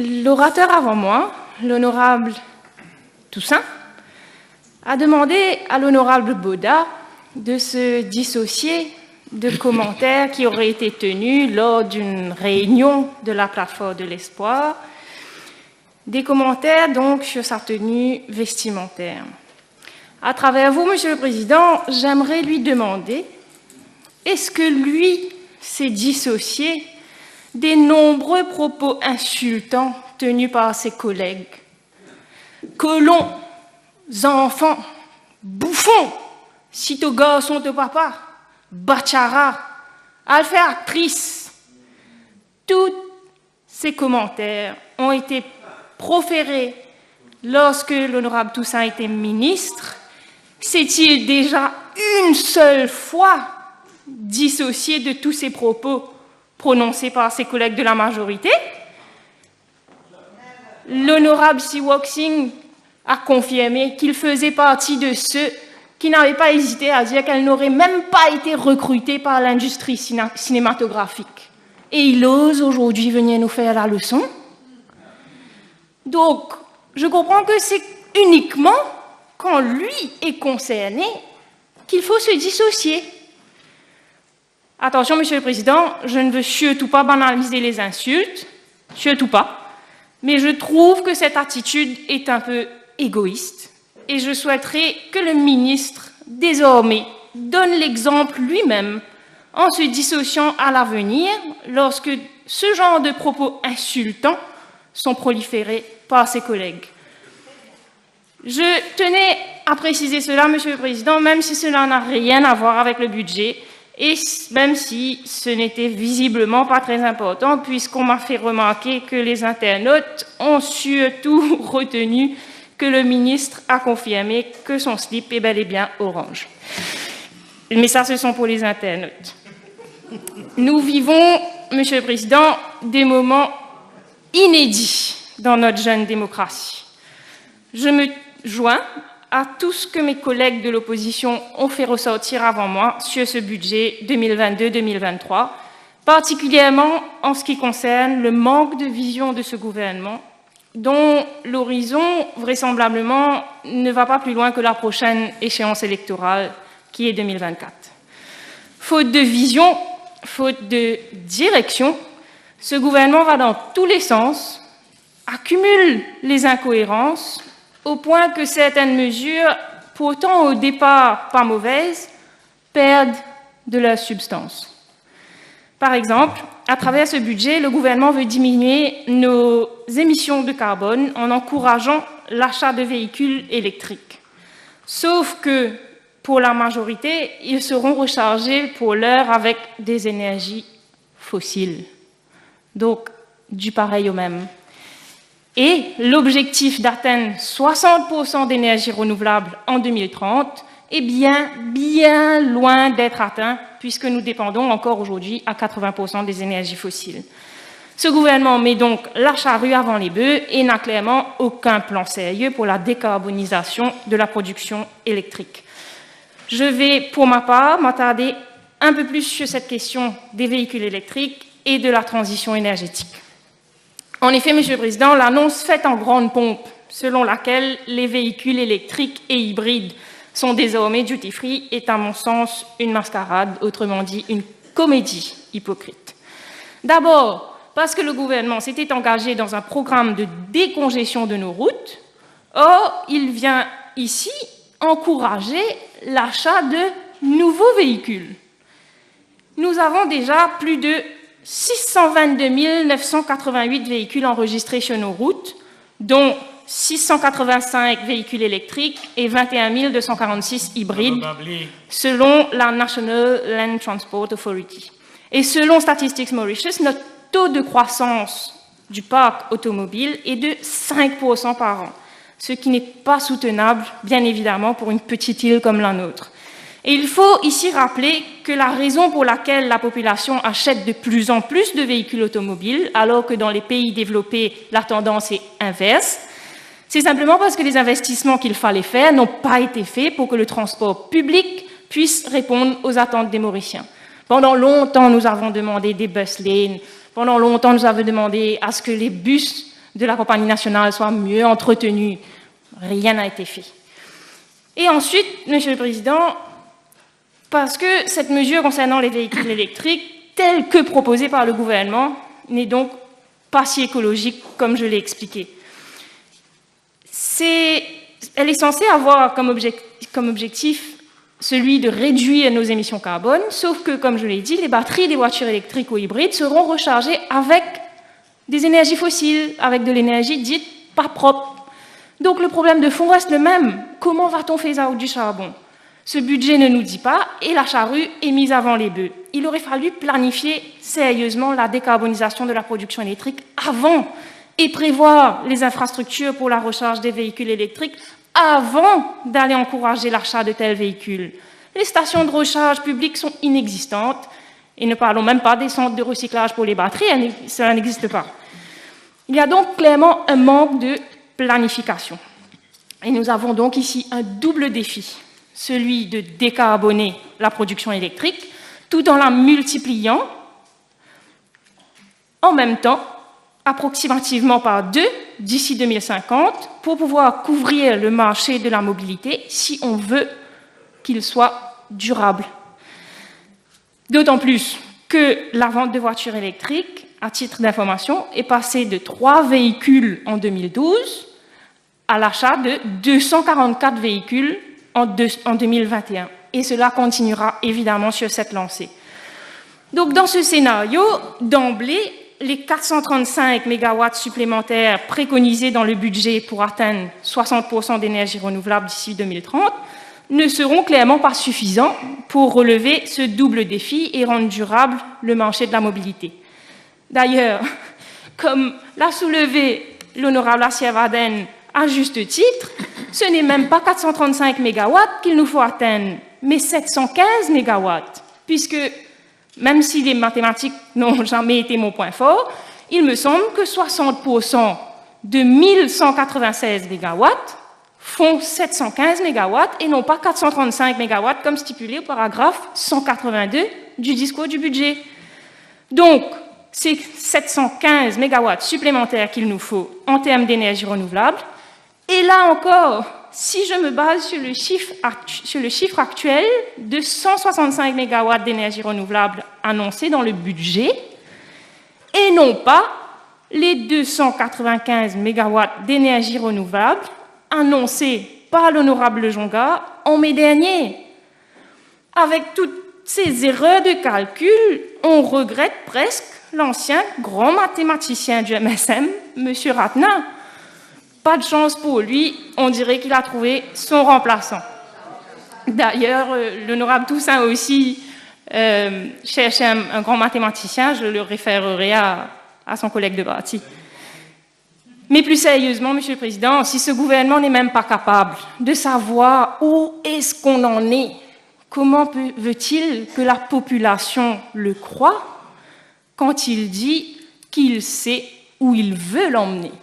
L'orateur avant moi, l'honorable Toussaint, a demandé à l'honorable Boda de se dissocier de commentaires qui auraient été tenus lors d'une réunion de la plateforme de l'espoir, des commentaires donc sur sa tenue vestimentaire. À travers vous, Monsieur le Président, j'aimerais lui demander, est-ce que lui s'est dissocié des nombreux propos insultants tenus par ses collègues? Colons, enfants, bouffons, sitôt garçon de papa, bachara, alpha actrice. Tous ces commentaires ont été proférés lorsque l'honorable Toussaint était ministre. S'est-il déjà une seule fois dissocié de tous ces propos prononcés par ses collègues de la majorité? L'honorable Siwok Singh a confirmé qu'il faisait partie de ceux qui n'avaient pas hésité à dire qu'elle n'aurait même pas été recrutée par l'industrie cinématographique. Et il ose aujourd'hui venir nous faire la leçon. Donc, je comprends que c'est uniquement quand lui est concerné qu'il faut se dissocier. Attention, Monsieur le Président, je ne veux surtout pas banaliser les insultes, surtout pas, mais je trouve que cette attitude est un peu égoïste et je souhaiterais que le ministre, désormais, donne l'exemple lui-même en se dissociant à l'avenir lorsque ce genre de propos insultants sont proliférés par ses collègues. Je tenais à préciser cela, Monsieur le Président, même si cela n'a rien à voir avec le budget et même si ce n'était visiblement pas très important, puisqu'on m'a fait remarquer que les internautes ont surtout retenu que le ministre a confirmé que son slip est bel et bien orange. Mais ça, ce sont pour les internautes. Nous vivons, Monsieur le Président, des moments inédits dans notre jeune démocratie. Je me joins à tout ce que mes collègues de l'opposition ont fait ressortir avant moi sur ce budget 2022-2023, particulièrement en ce qui concerne le manque de vision de ce gouvernement, dont l'horizon, vraisemblablement, ne va pas plus loin que la prochaine échéance électorale, qui est 2024. Faute de vision, faute de direction, ce gouvernement va dans tous les sens, accumule les incohérences, au point que certaines mesures, pourtant au départ pas mauvaises, perdent de leur substance. Par exemple, à travers ce budget, le gouvernement veut diminuer nos émissions de carbone en encourageant l'achat de véhicules électriques. Sauf que, pour la majorité, ils seront rechargés pour l'heure avec des énergies fossiles. Donc, du pareil au même. Et l'objectif d'atteindre 60% d'énergie renouvelable en 2030 est bien loin d'être atteint, puisque nous dépendons encore aujourd'hui à 80% des énergies fossiles. Ce gouvernement met donc la charrue avant les bœufs et n'a clairement aucun plan sérieux pour la décarbonisation de la production électrique. Je vais, pour ma part, m'attarder un peu plus sur cette question des véhicules électriques et de la transition énergétique. En effet, Monsieur le Président, l'annonce faite en grande pompe, selon laquelle les véhicules électriques et hybrides sont désormais duty-free, est à mon sens une mascarade, autrement dit une comédie hypocrite. D'abord, parce que le gouvernement s'était engagé dans un programme de décongestion de nos routes. Or, il vient ici encourager l'achat de nouveaux véhicules. Nous avons déjà plus de 622 988 véhicules enregistrés sur nos routes, dont 685 véhicules électriques et 21 246 hybrides, selon la National Land Transport Authority. Et selon Statistics Mauritius, notre taux de croissance du parc automobile est de 5% par an, ce qui n'est pas soutenable, bien évidemment, pour une petite île comme la nôtre. Et il faut ici rappeler que la raison pour laquelle la population achète de plus en plus de véhicules automobiles, alors que dans les pays développés, la tendance est inverse, c'est simplement parce que les investissements qu'il fallait faire n'ont pas été faits pour que le transport public puisse répondre aux attentes des Mauriciens. Pendant longtemps, nous avons demandé des bus lanes. Pendant longtemps, nous avons demandé à ce que les bus de la compagnie nationale soient mieux entretenus. Rien n'a été fait. Et ensuite, Monsieur le Président, parce que cette mesure concernant les véhicules électriques, telle que proposée par le gouvernement, n'est donc pas si écologique comme je l'ai expliqué. Elle est censée avoir comme objectif celui de réduire nos émissions carbone, sauf que, comme je l'ai dit, les batteries des voitures électriques ou hybrides seront rechargées avec des énergies fossiles, avec de l'énergie dite pas propre. Donc le problème de fond reste le même. Comment va-t-on faire out du charbon? Ce budget ne nous dit pas, et la charrue est mise avant les bœufs. Il aurait fallu planifier sérieusement la décarbonisation de la production électrique avant et prévoir les infrastructures pour la recharge des véhicules électriques avant d'aller encourager l'achat de tels véhicules. Les stations de recharge publiques sont inexistantes, et ne parlons même pas des centres de recyclage pour les batteries, cela n'existe pas. Il y a donc clairement un manque de planification. Et nous avons donc ici un double défi, celui de décarboner la production électrique, tout en la multipliant, en même temps, approximativement par 2 d'ici 2050 pour pouvoir couvrir le marché de la mobilité si on veut qu'il soit durable. D'autant plus que la vente de voitures électriques, à titre d'information, est passée de 3 véhicules en 2012 à l'achat de 244 véhicules en 2021. Et cela continuera évidemment sur cette lancée. Donc dans ce scénario, d'emblée, les 435 MW supplémentaires préconisés dans le budget pour atteindre 60% d'énergie renouvelable d'ici 2030 ne seront clairement pas suffisants pour relever ce double défi et rendre durable le marché de la mobilité. D'ailleurs, comme l'a soulevé l'honorable Asia Vaden à juste titre, ce n'est même pas 435 MW qu'il nous faut atteindre, mais 715 MW, puisque même si les mathématiques n'ont jamais été mon point fort, il me semble que 60% de 1196 MW font 715 MW et non pas 435 MW comme stipulé au paragraphe 182 du discours du budget. Donc, c'est 715 MW supplémentaires qu'il nous faut en termes d'énergie renouvelable. Et là encore, si je me base sur le chiffre actuel de 165 MW d'énergie renouvelable annoncé dans le budget, et non pas les 295 MW d'énergie renouvelable annoncés par l'honorable Jonga en mai dernier. Avec toutes ces erreurs de calcul, on regrette presque l'ancien grand mathématicien du MSM, M. Ratna. Pas de chance pour lui, on dirait qu'il a trouvé son remplaçant. D'ailleurs, l'honorable Toussaint aussi cherchait un grand mathématicien, je le référerai à son collègue de parti. Mais plus sérieusement, Monsieur le Président, si ce gouvernement n'est même pas capable de savoir où est-ce qu'on en est, comment veut-il que la population le croie quand il dit qu'il sait où il veut l'emmener?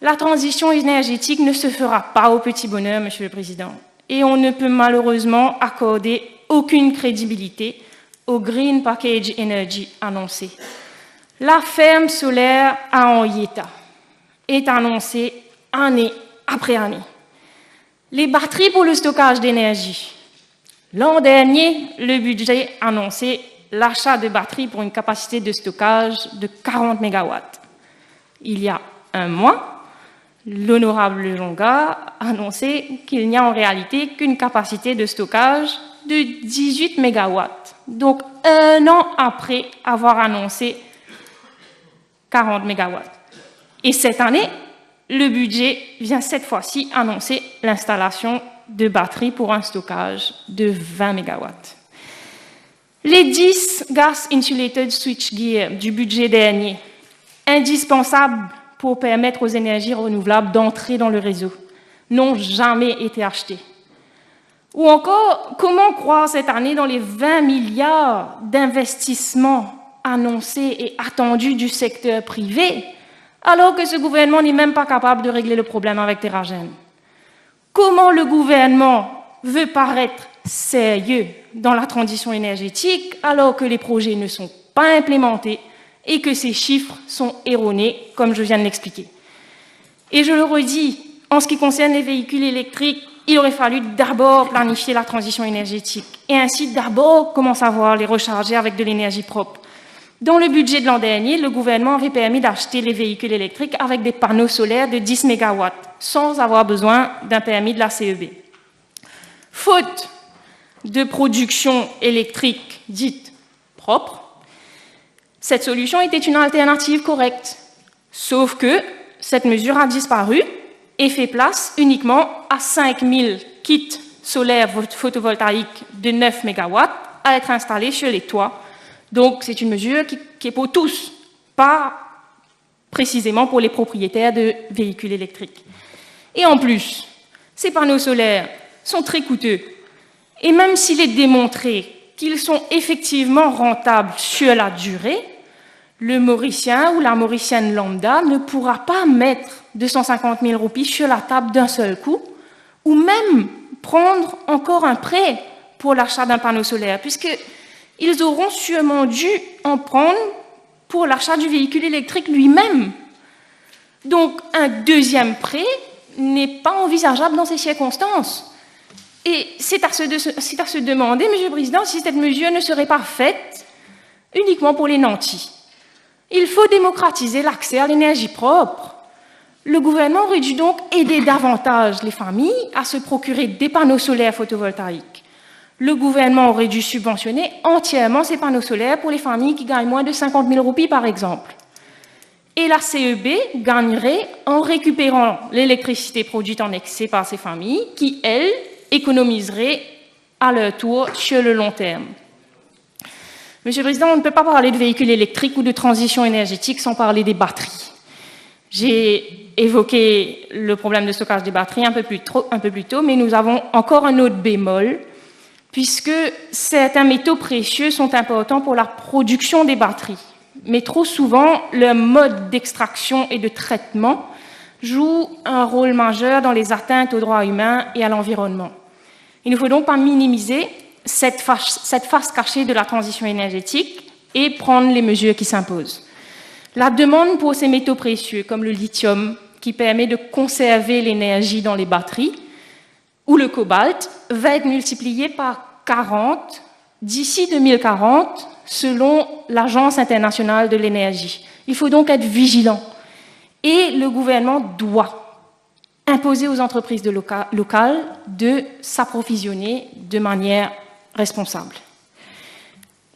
La transition énergétique ne se fera pas au petit bonheur, Monsieur le Président, et on ne peut malheureusement accorder aucune crédibilité au Green Package Energy annoncé. La ferme solaire à Henrietta est annoncée année après année. Les batteries pour le stockage d'énergie. L'an dernier, le budget annonçait l'achat de batteries pour une capacité de stockage de 40 MW. Il y a un mois, l'honorable Jonga a annoncé qu'il n'y a en réalité qu'une capacité de stockage de 18 MW. Donc, un an après avoir annoncé 40 MW. Et cette année, le budget vient cette fois-ci annoncer l'installation de batteries pour un stockage de 20 MW. Les 10 Gas Insulated Switchgear du budget dernier, indispensables pour permettre aux énergies renouvelables d'entrer dans le réseau, n'ont jamais été achetés. Ou encore, comment croire cette année dans les 20 milliards d'investissements annoncés et attendus du secteur privé, alors que ce gouvernement n'est même pas capable de régler le problème avec Terra-Gène? Comment le gouvernement veut paraître sérieux dans la transition énergétique alors que les projets ne sont pas implémentés et que ces chiffres sont erronés, comme je viens de l'expliquer. Et je le redis, en ce qui concerne les véhicules électriques, il aurait fallu d'abord planifier la transition énergétique et ainsi d'abord commencer à voir les recharger avec de l'énergie propre. Dans le budget de l'an dernier, le gouvernement avait permis d'acheter les véhicules électriques avec des panneaux solaires de 10 MW, sans avoir besoin d'un permis de la CEB. Faute de production électrique dite propre, cette solution était une alternative correcte. Sauf que cette mesure a disparu et fait place uniquement à 5000 kits solaires photovoltaïques de 9 MW à être installés sur les toits. Donc, c'est une mesure qui est pour tous, pas précisément pour les propriétaires de véhicules électriques. Et en plus, ces panneaux solaires sont très coûteux. Et même s'il est démontré qu'ils sont effectivement rentables sur la durée, le Mauricien ou la Mauricienne lambda ne pourra pas mettre 250 000 roupies sur la table d'un seul coup, ou même prendre encore un prêt pour l'achat d'un panneau solaire, puisqu'ils auront sûrement dû en prendre pour l'achat du véhicule électrique lui-même. Donc, un deuxième prêt n'est pas envisageable dans ces circonstances. Et c'est à se demander, Monsieur le Président, si cette mesure ne serait pas faite uniquement pour les nantis. Il faut démocratiser l'accès à l'énergie propre. Le gouvernement aurait dû donc aider davantage les familles à se procurer des panneaux solaires photovoltaïques. Le gouvernement aurait dû subventionner entièrement ces panneaux solaires pour les familles qui gagnent moins de 50 000 roupies, par exemple. Et la CEB gagnerait en récupérant l'électricité produite en excès par ces familles qui, elles, économiseraient à leur tour sur le long terme. Monsieur le Président, on ne peut pas parler de véhicules électriques ou de transition énergétique sans parler des batteries. J'ai évoqué le problème de stockage des batteries un peu plus tôt, mais nous avons encore un autre bémol, puisque certains métaux précieux sont importants pour la production des batteries. Mais trop souvent, leur mode d'extraction et de traitement joue un rôle majeur dans les atteintes aux droits humains et à l'environnement. Il ne faut donc pas minimiser cette face cachée de la transition énergétique et prendre les mesures qui s'imposent. La demande pour ces métaux précieux, comme le lithium, qui permet de conserver l'énergie dans les batteries, ou le cobalt, va être multipliée par 40 d'ici 2040, selon l'Agence internationale de l'énergie. Il faut donc être vigilant. Et le gouvernement doit imposer aux entreprises locales de s'approvisionner de manière responsable.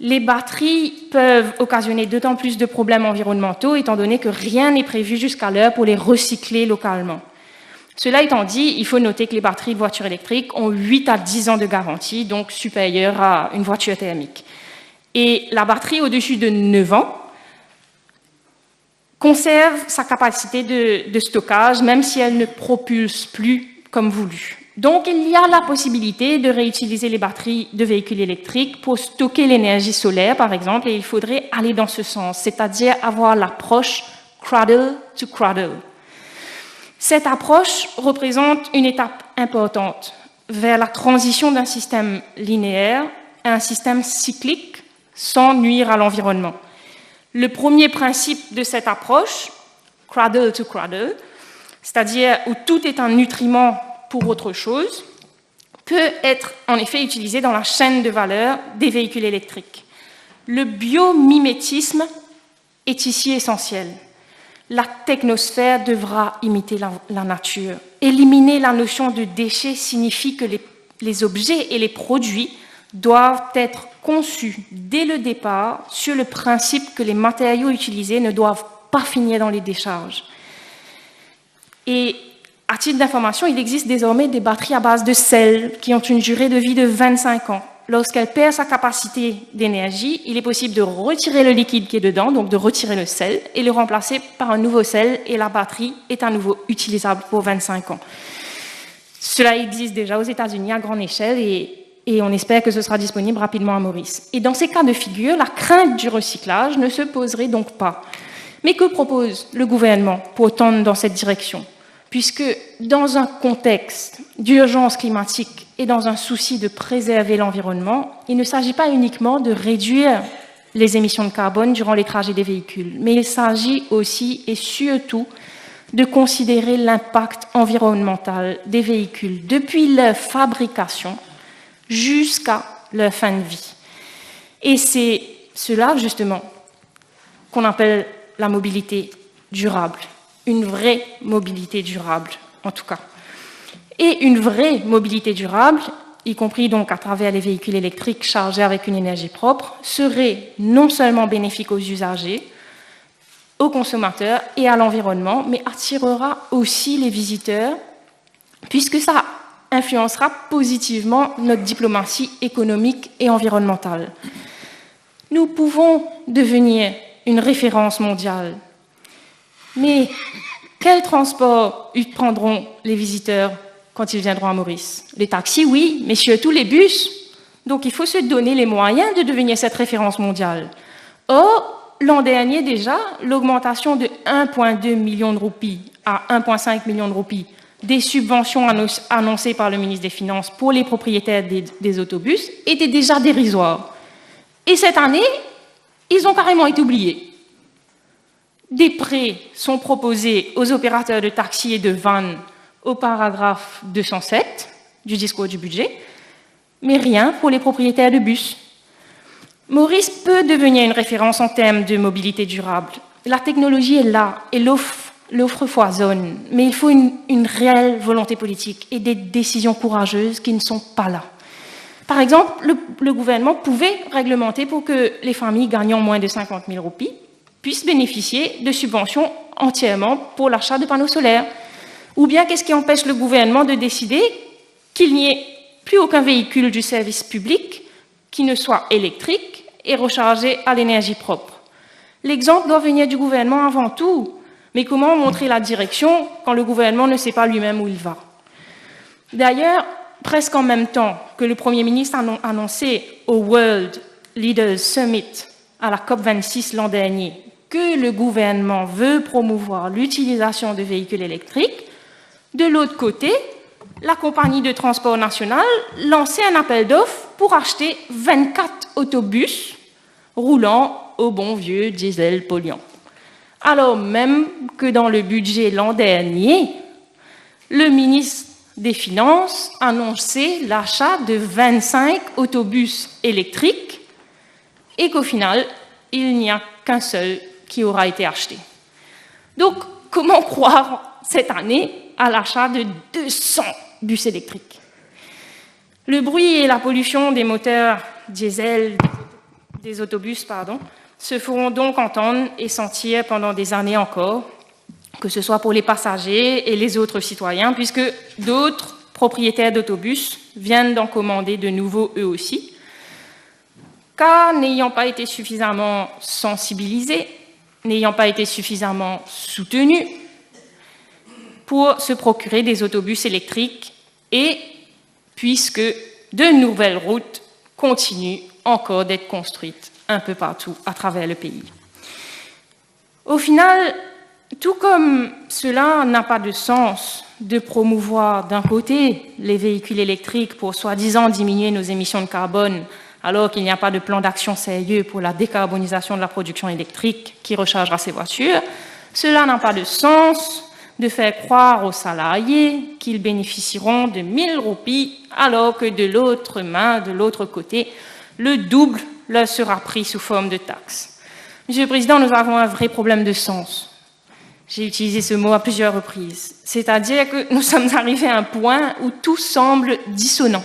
Les batteries peuvent occasionner d'autant plus de problèmes environnementaux, étant donné que rien n'est prévu jusqu'à l'heure pour les recycler localement. Cela étant dit, il faut noter que les batteries de voitures électriques ont 8 à 10 ans de garantie, donc supérieure à une voiture thermique. Et la batterie au-dessus de 9 ans conserve sa capacité de stockage, même si elle ne propulse plus comme voulu. Donc, il y a la possibilité de réutiliser les batteries de véhicules électriques pour stocker l'énergie solaire, par exemple, et il faudrait aller dans ce sens, c'est-à-dire avoir l'approche cradle to cradle. Cette approche représente une étape importante vers la transition d'un système linéaire à un système cyclique sans nuire à l'environnement. Le premier principe de cette approche, cradle to cradle, c'est-à-dire où tout est un nutriment pour autre chose, peut être en effet utilisé dans la chaîne de valeur des véhicules électriques. Le biomimétisme est ici essentiel. La technosphère devra imiter la nature. Éliminer la notion de déchet signifie que les objets et les produits doivent être conçus dès le départ sur le principe que les matériaux utilisés ne doivent pas finir dans les décharges. Et à titre d'information, il existe désormais des batteries à base de sel qui ont une durée de vie de 25 ans. Lorsqu'elle perd sa capacité d'énergie, il est possible de retirer le liquide qui est dedans, donc de retirer le sel, et le remplacer par un nouveau sel, et la batterie est à nouveau utilisable pour 25 ans. Cela existe déjà aux États-Unis à grande échelle, et on espère que ce sera disponible rapidement à Maurice. Et dans ces cas de figure, la crainte du recyclage ne se poserait donc pas. Mais que propose le gouvernement pour tendre dans cette direction ? Puisque dans un contexte d'urgence climatique et dans un souci de préserver l'environnement, il ne s'agit pas uniquement de réduire les émissions de carbone durant les trajets des véhicules, mais il s'agit aussi et surtout de considérer l'impact environnemental des véhicules depuis leur fabrication jusqu'à leur fin de vie. Et c'est cela, justement, qu'on appelle la mobilité durable, une vraie mobilité durable, en tout cas. Et une vraie mobilité durable, y compris donc à travers les véhicules électriques chargés avec une énergie propre, serait non seulement bénéfique aux usagers, aux consommateurs et à l'environnement, mais attirera aussi les visiteurs, puisque ça influencera positivement notre diplomatie économique et environnementale. Nous pouvons devenir une référence mondiale, mais quel transport prendront les visiteurs quand ils viendront à Maurice? Les taxis, oui, mais surtout les bus. Donc il faut se donner les moyens de devenir cette référence mondiale. Or, l'an dernier déjà, l'augmentation de 1,2 million de roupies à 1,5 million de roupies des subventions annoncées par le ministre des Finances pour les propriétaires des autobus était déjà dérisoire. Et cette année, ils ont carrément été oubliés. Des prêts sont proposés aux opérateurs de taxis et de vannes au paragraphe 207 du discours du budget, mais rien pour les propriétaires de bus. Maurice peut devenir une référence en termes de mobilité durable. La technologie est là et l'offre foisonne, mais il faut une réelle volonté politique et des décisions courageuses qui ne sont pas là. Par exemple, le gouvernement pouvait réglementer pour que les familles gagnant moins de 50 000 roupies puissent bénéficier de subventions entièrement pour l'achat de panneaux solaires. Ou bien, qu'est-ce qui empêche le gouvernement de décider qu'il n'y ait plus aucun véhicule du service public qui ne soit électrique et rechargé à l'énergie propre? L'exemple doit venir du gouvernement avant tout. Mais comment montrer la direction quand le gouvernement ne sait pas lui-même où il va? D'ailleurs, presque en même temps que le Premier ministre a annoncé au World Leaders Summit à la COP26 l'an dernier que le gouvernement veut promouvoir l'utilisation de véhicules électriques, de l'autre côté, la compagnie de transport national lançait un appel d'offres pour acheter 24 autobus roulant au bon vieux diesel polluant. Alors même que dans le budget l'an dernier, le ministre des Finances annonçait l'achat de 25 autobus électriques et qu'au final, il n'y a qu'un seul qui aura été acheté. Donc, comment croire cette année à l'achat de 200 bus électriques? Le bruit et la pollution des moteurs diesel des autobus, se feront donc entendre et sentir pendant des années encore, que ce soit pour les passagers et les autres citoyens, puisque d'autres propriétaires d'autobus viennent d'en commander de nouveaux eux aussi, car n'ayant pas été suffisamment sensibilisés, n'ayant pas été suffisamment soutenus pour se procurer des autobus électriques et puisque de nouvelles routes continuent encore d'être construites un peu partout à travers le pays. Au final, tout comme cela n'a pas de sens de promouvoir d'un côté les véhicules électriques pour soi-disant diminuer nos émissions de carbone, alors qu'il n'y a pas de plan d'action sérieux pour la décarbonisation de la production électrique qui rechargera ces voitures, cela n'a pas de sens de faire croire aux salariés qu'ils bénéficieront de 1000 roupies, alors que de l'autre main, de l'autre côté, le double leur sera pris sous forme de taxes. Monsieur le Président, nous avons un vrai problème de sens. J'ai utilisé ce mot à plusieurs reprises. C'est-à-dire que nous sommes arrivés à un point où tout semble dissonant.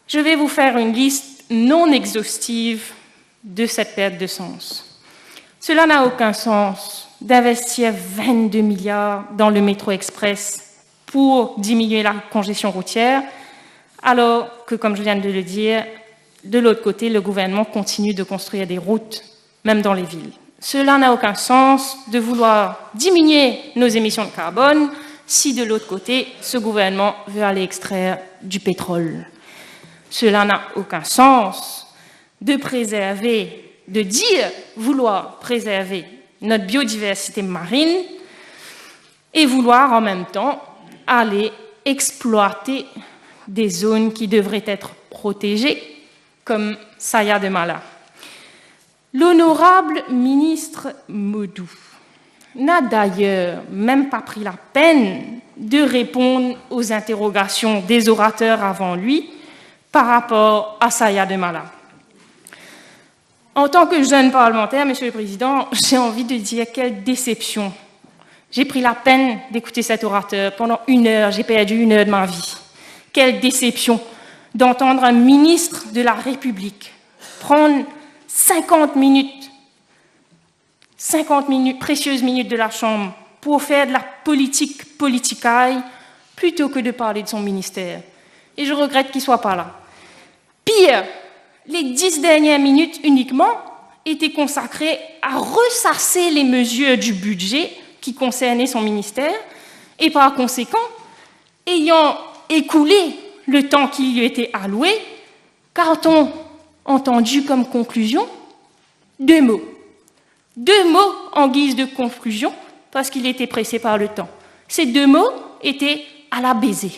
Je vais vous faire une liste non exhaustive de cette perte de sens. Cela n'a aucun sens d'investir 22 milliards dans le métro express pour diminuer la congestion routière, alors que, comme je viens de le dire, de l'autre côté, le gouvernement continue de construire des routes, même dans les villes. Cela n'a aucun sens de vouloir diminuer nos émissions de carbone si, de l'autre côté, ce gouvernement veut aller extraire du pétrole. Cela n'a aucun sens de dire vouloir préserver notre biodiversité marine et vouloir en même temps aller exploiter des zones qui devraient être protégées, comme Saya de Mala. L'honorable ministre Modou n'a d'ailleurs même pas pris la peine de répondre aux interrogations des orateurs avant lui par rapport à Saya de Mala. En tant que jeune parlementaire, Monsieur le Président, j'ai envie de dire quelle déception. J'ai pris la peine d'écouter cet orateur. Pendant 1 heure, j'ai perdu 1 heure de ma vie. Quelle déception d'entendre un ministre de la République prendre 50 minutes, précieuses minutes de la Chambre pour faire de la politique politicaille plutôt que de parler de son ministère. Et je regrette qu'il ne soit pas là. Pire, les 10 dernières minutes uniquement étaient consacrées à ressasser les mesures du budget qui concernaient son ministère et par conséquent, ayant écoulé le temps qui lui était alloué, qu'a-t-on entendu comme conclusion? 2 mots. 2 mots en guise de conclusion parce qu'il était pressé par le temps. Ces 2 mots étaient « à la baiser ».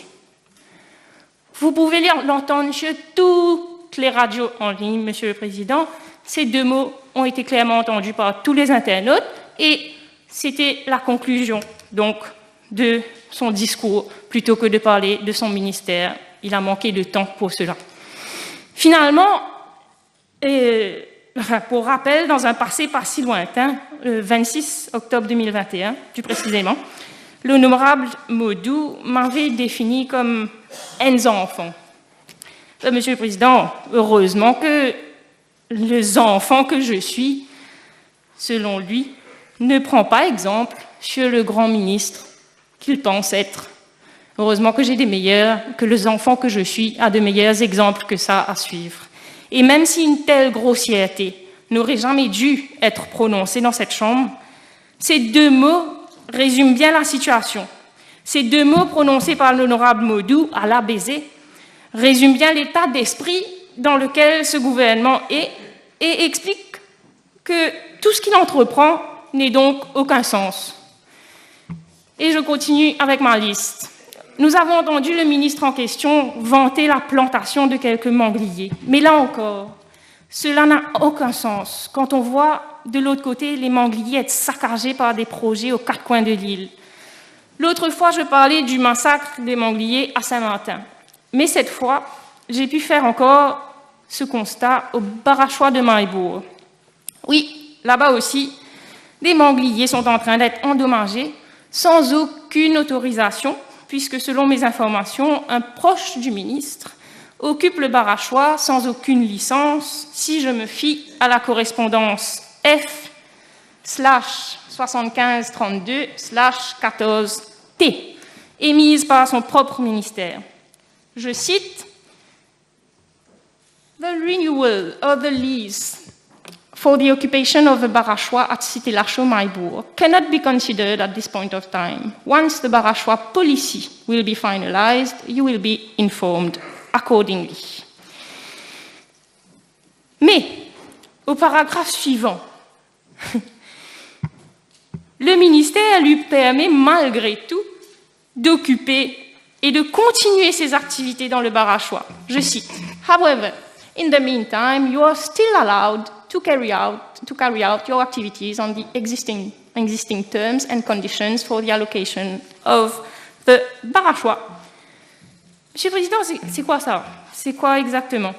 Vous pouvez l'entendre sur toutes les radios en ligne, Monsieur le Président. Ces 2 mots ont été clairement entendus par tous les internautes et c'était la conclusion donc de son discours plutôt que de parler de son ministère. Il a manqué de temps pour cela. Finalement, pour rappel, dans un passé pas si lointain, le 26 octobre 2021, plus précisément, l'honorable Modou m'avait défini comme un enfant. Monsieur le Président, heureusement que les enfants que je suis, selon lui, ne prend pas exemple sur le grand ministre qu'il pense être. Heureusement que j'ai que les enfants que je suis a de meilleurs exemples que ça à suivre. Et même si une telle grossièreté n'aurait jamais dû être prononcée dans cette Chambre, ces 2 mots résument bien la situation. Ces 2 mots prononcés par l'honorable Modou, à la baiser, résument bien l'état d'esprit dans lequel ce gouvernement est et expliquent que tout ce qu'il entreprend n'ait donc aucun sens. Et je continue avec ma liste. Nous avons entendu le ministre en question vanter la plantation de quelques mangliers. Mais là encore, cela n'a aucun sens quand on voit de l'autre côté les mangliers être saccagés par des projets aux 4 coins de l'île. L'autre fois, je parlais du massacre des mangliers à Saint-Martin. Mais cette fois, j'ai pu faire encore ce constat au Barachois de Maillebourg. Oui, là-bas aussi, des mangliers sont en train d'être endommagés sans aucune autorisation, puisque selon mes informations, un proche du ministre occupe le Barachois sans aucune licence, si je me fie à la correspondance F/7532/14T, émise par son propre ministère. Je cite, « The renewal of the lease for the occupation of the Barachois at Cité Lachaud Maillebourg cannot be considered at this point of time. Once the Barachois policy will be finalized, you will be informed accordingly. » Mais, au paragraphe suivant, le ministère lui permet malgré tout d'occuper et de continuer ses activités dans le Barachois. Je cite, « However, in the meantime, you are still allowed to carry out your activities on the existing terms and conditions for the allocation of the Barachois. » Monsieur le Président, c'est quoi ça? C'est quoi exactement?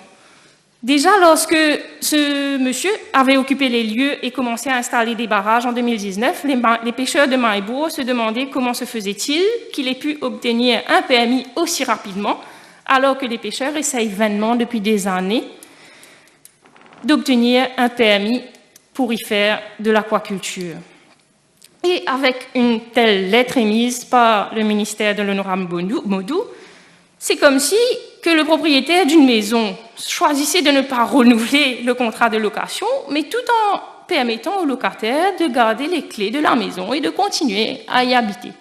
Déjà, lorsque ce monsieur avait occupé les lieux et commencé à installer des barrages en 2019, les pêcheurs de Maillebourg se demandaient comment se faisait-il qu'il ait pu obtenir un permis aussi rapidement, alors que les pêcheurs essayent vainement depuis des années d'obtenir un permis pour y faire de l'aquaculture. Et avec une telle lettre émise par le ministère de l'honorable Modou, c'est comme si que le propriétaire d'une maison choisissait de ne pas renouveler le contrat de location, mais tout en permettant au locataire de garder les clés de la maison et de continuer à y habiter.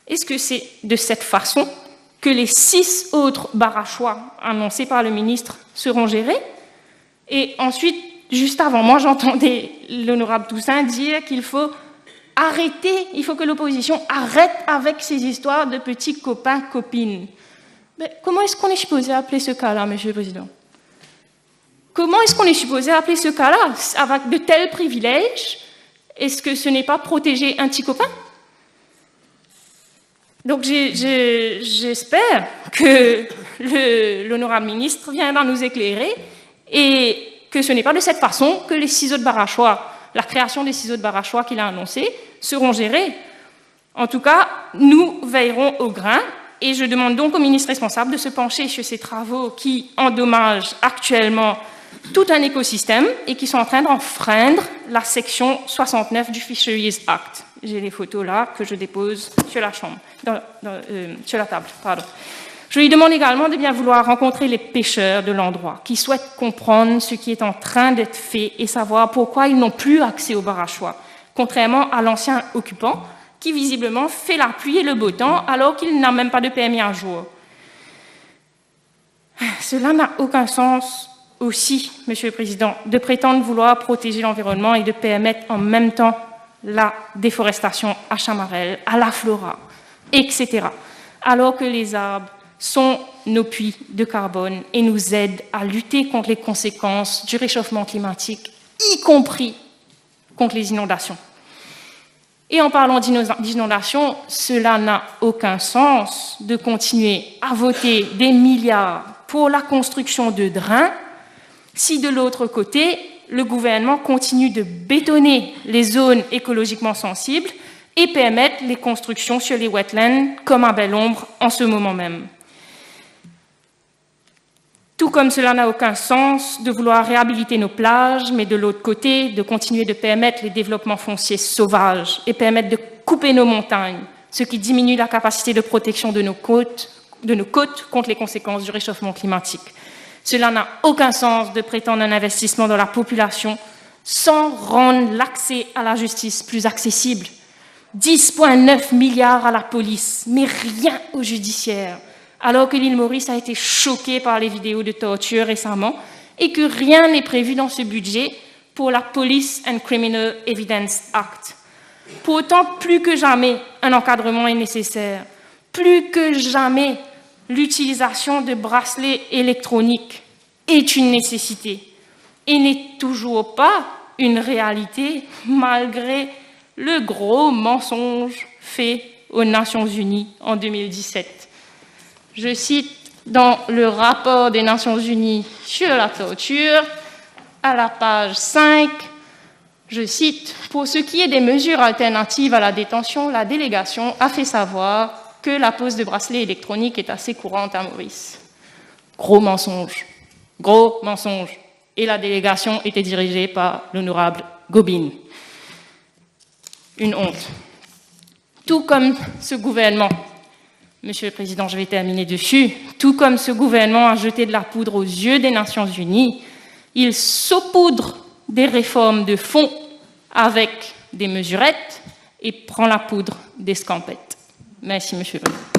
Est-ce que c'est de cette façon que les 6 autres Barachois annoncés par le ministre seront gérés? Et ensuite, juste avant moi, j'entendais l'honorable Toussaint dire qu'il faut arrêter, il faut que l'opposition arrête avec ces histoires de petits copains-copines. Mais comment est-ce qu'on est supposé appeler ce cas-là, Monsieur le Président? Comment est-ce qu'on est supposé appeler ce cas-là avec de tels privilèges? Est-ce que ce n'est pas protéger un petit copain? Donc j'espère que l'honorable ministre viendra nous éclairer et que ce n'est pas de cette façon que les ciseaux de Barachois, la création des ciseaux de Barachois qu'il a annoncé, seront gérés. En tout cas, nous veillerons au grain et je demande donc au ministre responsable de se pencher sur ces travaux qui endommagent actuellement tout un écosystème et qui sont en train d'enfreindre la section 69 du Fisheries Act. J'ai les photos là que je dépose sur la chambre, sur la table. Pardon. Je lui demande également de bien vouloir rencontrer les pêcheurs de l'endroit qui souhaitent comprendre ce qui est en train d'être fait et savoir pourquoi ils n'ont plus accès au Barachois, contrairement à l'ancien occupant qui visiblement fait la pluie et le beau temps alors qu'il n'a même pas de permis à jour. Cela n'a aucun sens aussi, Monsieur le Président, de prétendre vouloir protéger l'environnement et de permettre en même temps la déforestation à Chamarel, à la Flora, etc., alors que les arbres sont nos puits de carbone et nous aident à lutter contre les conséquences du réchauffement climatique, y compris contre les inondations. Et en parlant d'inondations, cela n'a aucun sens de continuer à voter des milliards pour la construction de drains si de l'autre côté, le gouvernement continue de bétonner les zones écologiquement sensibles et permettre les constructions sur les wetlands comme à belle ombre en ce moment même. Tout comme cela n'a aucun sens de vouloir réhabiliter nos plages, mais de l'autre côté, de continuer de permettre les développements fonciers sauvages et permettre de couper nos montagnes, ce qui diminue la capacité de protection de nos côtes contre les conséquences du réchauffement climatique. Cela n'a aucun sens de prétendre un investissement dans la population sans rendre l'accès à la justice plus accessible. 10,9 milliards à la police, mais rien au judiciaire, alors que l'île Maurice a été choquée par les vidéos de torture récemment et que rien n'est prévu dans ce budget pour la Police and Criminal Evidence Act. Pourtant, plus que jamais, un encadrement est nécessaire. Plus que jamais, l'utilisation de bracelets électroniques est une nécessité et n'est toujours pas une réalité malgré le gros mensonge fait aux Nations Unies en 2017. Je cite dans le rapport des Nations Unies sur la torture, à la page 5, je cite, « Pour ce qui est des mesures alternatives à la détention, la délégation a fait savoir que la pose de bracelets électroniques est assez courante à Maurice. » Gros mensonge. Gros mensonge. Et la délégation était dirigée par l'honorable Gobin. Une honte. Tout comme ce gouvernement, Monsieur le Président, je vais terminer dessus, tout comme ce gouvernement a jeté de la poudre aux yeux des Nations Unies, il saupoudre des réformes de fond avec des mesurettes et prend la poudre des scampettes. Merci, Monsieur le Président.